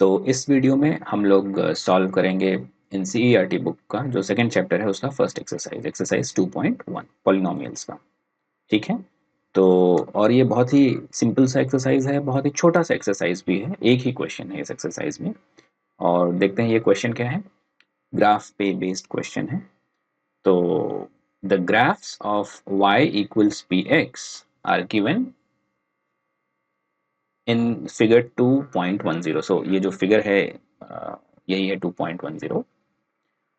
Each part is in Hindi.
तो इस वीडियो में हम लोग सॉल्व करेंगे एनसीईआरटी बुक का जो सेकंड चैप्टर है उसका फर्स्ट एक्सरसाइज एक्सरसाइज 2.1 पॉलिनोमियल्स का। ठीक है। तो और ये बहुत ही सिंपल सा एक्सरसाइज है, बहुत ही छोटा सा एक्सरसाइज भी है, एक ही क्वेश्चन है इस एक्सरसाइज में। और देखते हैं ये क्वेश्चन क्या है। ग्राफ पे बेस्ड क्वेश्चन है। तो the graphs of y equals P X are given in figure 2.10। So ये जो फिगर है यही है 2.10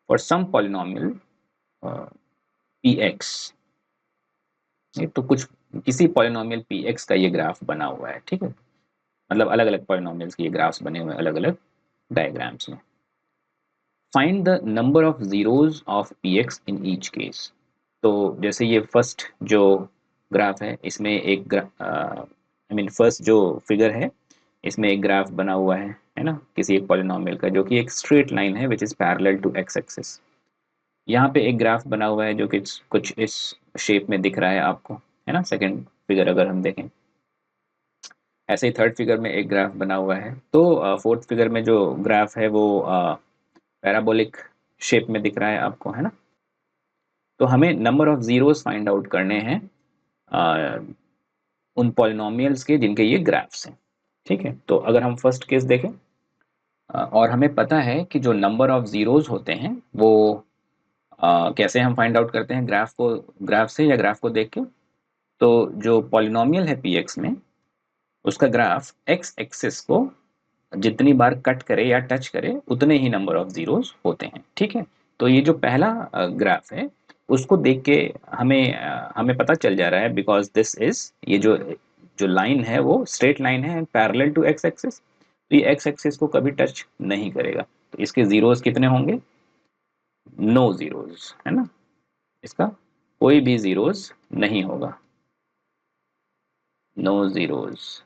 for some polynomial P X. तो कुछ किसी पॉलिनोमियल पी एक्स का ये ग्राफ बना हुआ है। ठीक है, मतलब अलग अलग पॉलिनोमियल्स के ये ग्राफ्स बने हुए हैं अलग अलग डायग्राम्स में। Find the number of zeros of P x in each case. तो जैसे ये फर्स्ट जो ग्राफ है इसमें एक फर्स्ट जो फिगर है इसमें एक ग्राफ बना हुआ है ना, किसी एक पॉलिनोमियल का जो कि एक स्ट्रेट लाइन है which is parallel to X axis. यहाँ पे एक ग्राफ बना हुआ है जो कि कुछ इस शेप में दिख रहा है आपको, है ना। सेकंड फिगर अगर हम देखें, ऐसे ही थर्ड फिगर में एक ग्राफ बना हुआ है। तो फोर्थ फिगर में जो ग्राफ है वो पैराबोलिक शेप में दिख रहा है आपको, है ना। तो हमें number of zeros find out करने हैं उन पॉलिनोमियल्स के जिनके ये ग्राफ्स हैं। ठीक है, तो अगर हम फर्स्ट केस देखें और हमें पता है कि जो नंबर ऑफ जीरोस होते हैं वो कैसे हम फाइंड आउट करते हैं, ग्राफ से या ग्राफ को देख के। तो जो पॉलिनोमियल है पी एक्स में उसका ग्राफ एक्स एक्सिस को जितनी बार कट करे या टच करे उतने ही नंबर ऑफ जीरोस होते हैं। ठीक है, तो ये जो पहला ग्राफ है उसको देख के हमें पता चल जा रहा है बिकॉज दिस इज ये जो जो लाइन है वो स्ट्रेट लाइन है and parallel to X axis. तो ये एक्स एक्सिस को कभी टच नहीं करेगा, तो इसके जीरोस कितने होंगे? नो जीरोस, है ना। इसका कोई भी जीरोस नहीं होगा, नो जीरोस।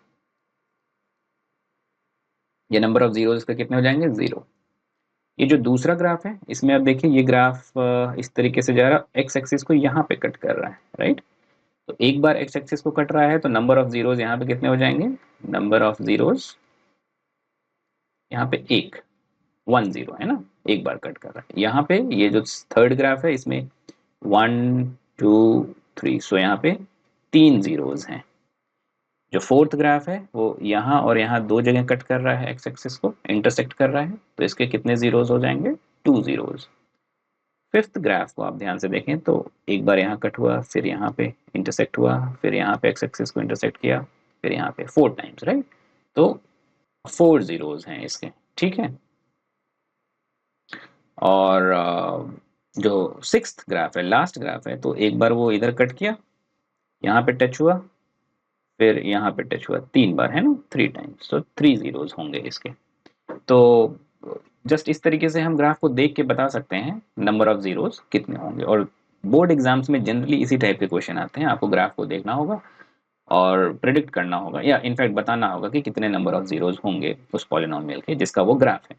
ये नंबर ऑफ जीरोस का कितने हो जाएंगे? जीरो। ये जो दूसरा ग्राफ है इसमें आप देखिए ये ग्राफ इस तरीके से जा रहा है, एक्स एक्सिस को यहाँ पे कट कर रहा है, राइट। तो एक बार एक्स एक्सिस को कट रहा है तो नंबर ऑफ जीरोस यहाँ पे कितने हो जाएंगे? नंबर ऑफ जीरोस यहाँ पे एक, 10, है ना। एक बार कट कर रहा है। यहाँ पे ये जो थर्ड ग्राफ है इसमें 1 2 3, सो यहाँ पे 3 जीरोस हैं। जो फोर्थ ग्राफ है वो यहाँ और यहाँ दो जगह कट कर रहा है, एक्स एक्सिस को इंटरसेक्ट कर रहा है, तो इसके कितने जीरोस हो जाएंगे? 2 जीरोस। फिफ्थ ग्राफ को आप ध्यान से देखें तो एक बार यहाँ कट हुआ, फिर यहाँ पे इंटरसेक्ट हुआ, फिर यहाँ पे एक्स एक्सिस को इंटरसेक्ट किया, फिर यहाँ पे 4 टाइम्स, राइट। तो 4 जीरोस हैं इसके। ठीक है, और जो सिक्स्थ ग्राफ है, लास्ट ग्राफ है, तो एक बार वो इधर कट किया, यहाँ पे टच हुआ, फिर यहाँ पे टच हुआ 3 बार, है ना, 3 टाइम्स, तो 3 जीरोस होंगे इसके। तो जस्ट इस तरीके से हम ग्राफ को देख के बता सकते हैं नंबर ऑफ जीरोस कितने होंगे। और बोर्ड एग्जाम्स में जनरली इसी टाइप के क्वेश्चन आते हैं, आपको ग्राफ को देखना होगा और प्रिडिक्ट करना होगा या इनफैक्ट बताना होगा कि कितने नंबर ऑफ जीरोस होंगे उस पॉलिनोमियल के जिसका वो ग्राफ है।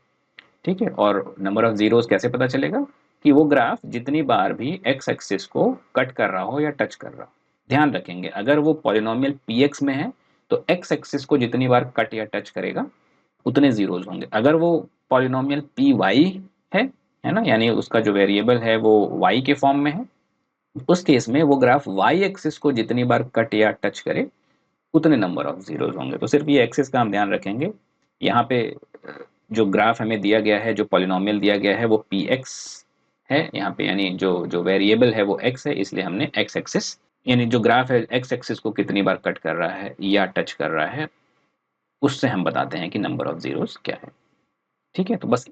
ठीक है, और नंबर ऑफ जीरोस कैसे पता चलेगा? कि वो ग्राफ जितनी बार भी एक्स एक्सिस को कट कर रहा हो या टच कर रहा हो। ध्यान रखेंगे अगर वो पॉलिनोमियल पी एक्स में है तो एक्स एक्सिस को जितनी बार कट या टच करेगा उतने जीरोस होंगे। अगर वो पॉलिनोमियल पी वाई है ना, यानी उसका जो वेरिएबल है वो वाई के फॉर्म में है, उस केस में वो ग्राफ वाई एक्सिस को जितनी बार कट या टच करे उतने नंबर ऑफ जीरोस होंगे। तो सिर्फ ये एक्सिस का हम ध्यान रखेंगे। यहाँ पे जो ग्राफ हमें दिया गया है, जो पॉलिनोमियल दिया गया है वो पी एक्स है यहाँ पे, यानी जो जो वेरिएबल है वो एक्स है, इसलिए हमने एक्स एक्सिस यानी जो ग्राफ है एक्स एक्सिस को कितनी बार कट कर रहा है या टच कर रहा है उससे हम बताते हैं कि नंबर ऑफ जीरोस क्या है। ठीक है, तो बस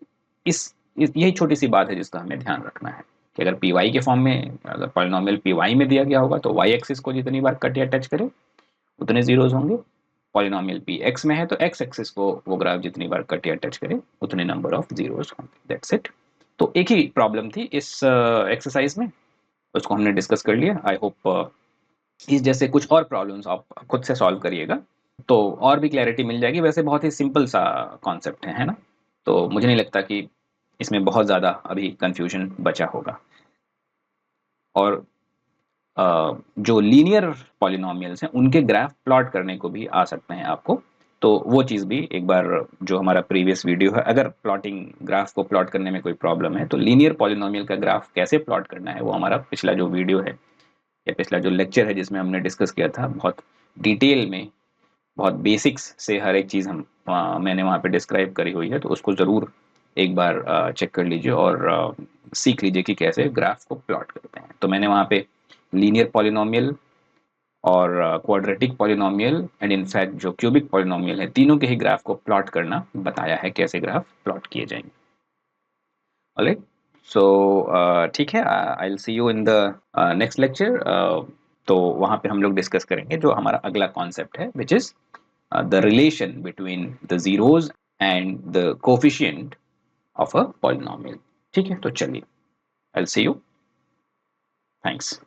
यही छोटी सी बात है जिसका हमें ध्यान रखना है कि अगर पी वाई के फॉर्म में, अगर पॉलिनोमियल पी वाई में दिया गया होगा तो वाई एक्सिस को जितनी बार कट या टच करे उतने जीरोस होंगे। पॉलिनोमियल पी एक्स में है तो एक्स एक्सिस को वो ग्राफ जितनी बार कट या टच करे उतने नंबर ऑफ जीरोस होंगे। That's it. तो एक ही प्रॉब्लम थी इस एक्सरसाइज में, उसको हमने डिस्कस कर लिया। आई होप इस जैसे कुछ और प्रॉब्लम्स आप खुद से सॉल्व करिएगा तो और भी क्लैरिटी मिल जाएगी। वैसे बहुत ही सिंपल सा कॉन्सेप्ट है ना, तो मुझे नहीं लगता कि इसमें बहुत ज़्यादा अभी कंफ्यूजन बचा होगा। और जो लीनियर पॉलिनोमियल्स हैं उनके ग्राफ प्लॉट करने को भी आ सकते हैं आपको, तो वो चीज़ भी एक बार, जो हमारा प्रीवियस वीडियो है, अगर प्लॉटिंग ग्राफ को प्लॉट करने में कोई प्रॉब्लम है तो लीनियर पॉलिनोमियल का ग्राफ कैसे प्लॉट करना है, वो हमारा पिछला जो वीडियो है या पिछला जो लेक्चर है जिसमें हमने डिस्कस किया था, बहुत डिटेल में, बहुत बेसिक्स से हर एक चीज़ मैंने वहाँ पे डिस्क्राइब करी हुई है, तो उसको ज़रूर एक बार चेक कर लीजिए और सीख लीजिए कि कैसे ग्राफ को प्लॉट करते हैं। तो मैंने वहाँ पे लीनियर पॉलिनोमियल और क्वाड्रेटिक पॉलिनोमियल एंड इनफैक्ट जो क्यूबिक पॉलिनोमियल है, तीनों के ही ग्राफ को प्लॉट करना बताया है, कैसे ग्राफ प्लॉट किए जाएंगे। ऑलराइट, सो ठीक है, I will see you in the next lecture. तो वहाँ पे हम लोग डिस्कस करेंगे जो हमारा अगला कॉन्सेप्ट है, which is the relation between the zeros and the coefficient of a polynomial. ठीक है, तो चलिए, I will see you, thanks.